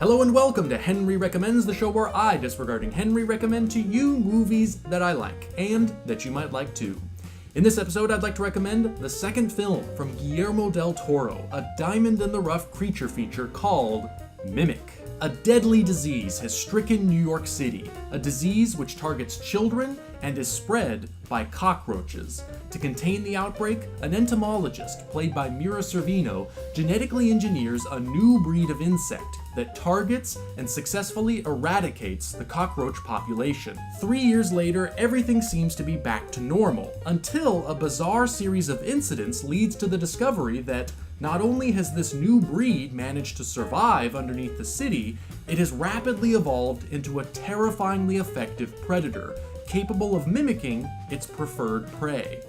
Hello and welcome to Henry Recommends, the show where I, DisRegarding Henry, recommend to you movies that I like, and that you might like too. In this episode, I'd like to recommend the second film from Guillermo del Toro, a diamond-in-the-rough creature feature called Mimic. A deadly disease has stricken New York City, a disease which targets children and is spread by cockroaches. To contain the outbreak, an entomologist, played by Mira Sorvino, genetically engineers a new breed of insect that targets and successfully eradicates the cockroach population. 3 years later, everything seems to be back to normal, until a bizarre series of incidents leads to the discovery that not only has this new breed managed to survive underneath the city, it has rapidly evolved into a terrifyingly effective predator, capable of mimicking its preferred prey: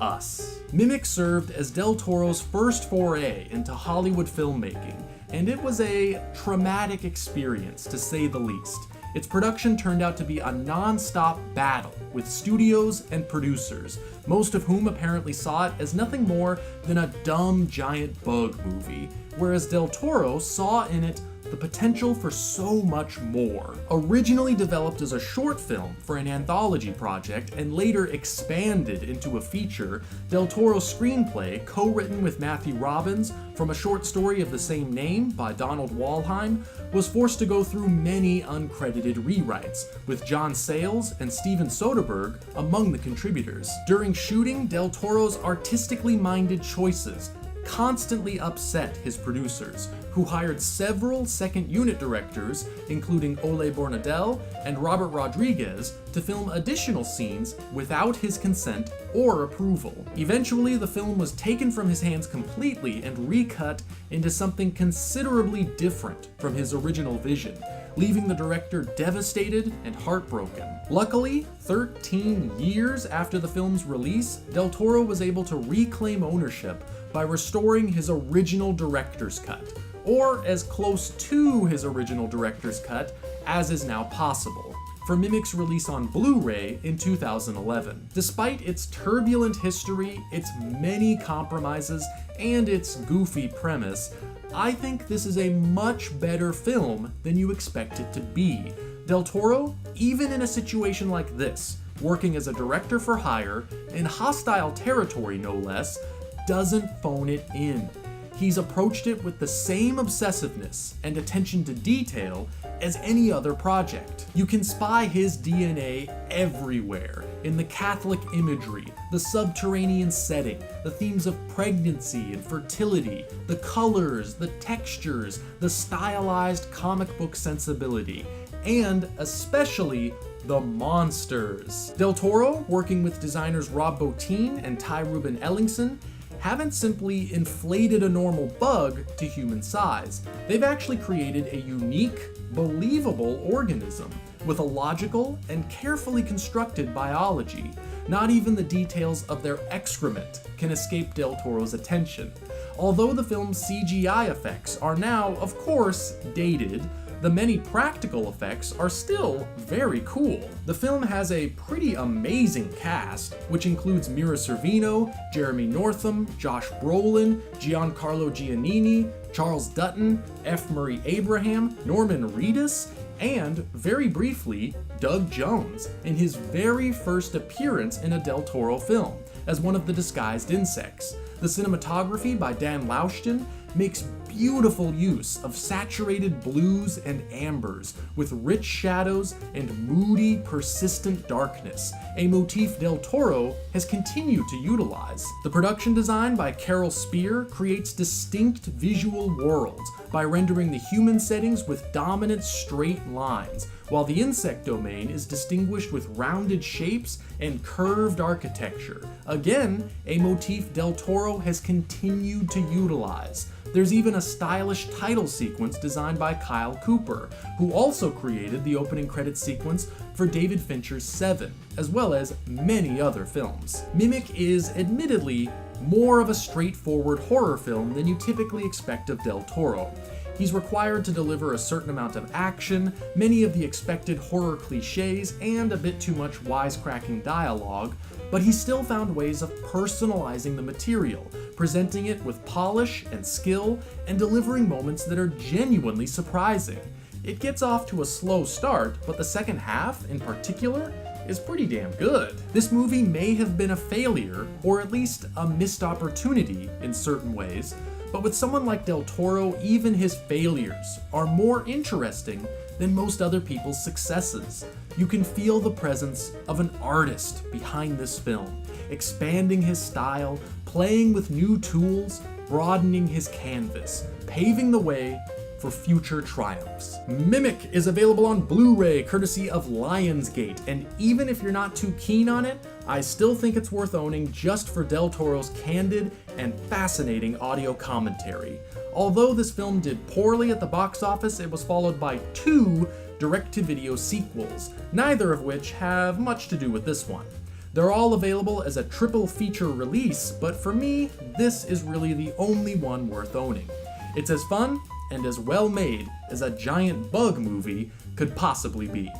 us. Mimic served as Del Toro's first foray into Hollywood filmmaking, and it was a traumatic experience, to say the least. Its production turned out to be a non-stop battle with studios and producers, most of whom apparently saw it as nothing more than a dumb giant bug movie, whereas Del Toro saw in it the potential for so much more. Originally developed as a short film for an anthology project and later expanded into a feature, Del Toro's screenplay, co-written with Matthew Robbins from a short story of the same name by Donald Wollheim, was forced to go through many uncredited rewrites, with John Sayles and Steven Soderbergh among the contributors. During shooting, Del Toro's artistically minded choices constantly upset his producers, who hired several second unit directors, including Ole Bornadell and Robert Rodriguez, to film additional scenes without his consent or approval. Eventually, the film was taken from his hands completely and recut into something considerably different from his original vision, leaving the director devastated and heartbroken. Luckily, 13 years after the film's release, Del Toro was able to reclaim ownership by restoring his original director's cut, or as close to his original director's cut as is now possible, for Mimic's release on Blu-ray in 2011. Despite its turbulent history, its many compromises, and its goofy premise, I think this is a much better film than you expect it to be. Del Toro, even in a situation like this, working as a director for hire, in hostile territory no less, doesn't phone it in. He's approached it with the same obsessiveness and attention to detail as any other project. You can spy his DNA everywhere, in the Catholic imagery, the subterranean setting, the themes of pregnancy and fertility, the colors, the textures, the stylized comic book sensibility, and especially the monsters. Del Toro, working with designers Rob Bottin and Ty Ruben Ellingson, haven't simply inflated a normal bug to human size. They've actually created a unique, believable organism with a logical and carefully constructed biology. Not even the details of their excrement can escape Del Toro's attention. Although the film's CGI effects are now, of course, dated, the many practical effects are still very cool. The film has a pretty amazing cast, which includes Mira Sorvino, Jeremy Northam, Josh Brolin, Giancarlo Giannini, Charles Dutton, F. Murray Abraham, Norman Reedus, and, very briefly, Doug Jones, in his very first appearance in a Del Toro film, as one of the disguised insects. The cinematography by Dan Lauschton makes beautiful use of saturated blues and ambers with rich shadows and moody, persistent darkness, a motif Del Toro has continued to utilize. The production design by Carol Spear creates distinct visual worlds by rendering the human settings with dominant straight lines, while the insect domain is distinguished with rounded shapes and curved architecture. Again, a motif Del Toro has continued to utilize. There's even a stylish title sequence designed by Kyle Cooper, who also created the opening credits sequence for David Fincher's Seven, as well as many other films. Mimic is, admittedly, more of a straightforward horror film than you typically expect of Del Toro. He's required to deliver a certain amount of action, many of the expected horror cliches, and a bit too much wisecracking dialogue, but he still found ways of personalizing the material, presenting it with polish and skill, and delivering moments that are genuinely surprising. It gets off to a slow start, but the second half, in particular, is pretty damn good. This movie may have been a failure, or at least a missed opportunity in certain ways, but with someone like Del Toro, even his failures are more interesting than most other people's successes. You can feel the presence of an artist behind this film, expanding his style, playing with new tools, broadening his canvas, paving the way for future triumphs. Mimic is available on Blu-ray courtesy of Lionsgate, and even if you're not too keen on it, I still think it's worth owning just for Del Toro's candid and fascinating audio commentary. Although this film did poorly at the box office, it was followed by 2 direct-to-video sequels, neither of which have much to do with this one. They're all available as a triple feature release, but for me, this is really the only one worth owning. It's as fun and as well made as a giant bug movie could possibly be.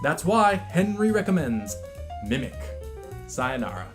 That's why Henry recommends Mimic. Sayonara.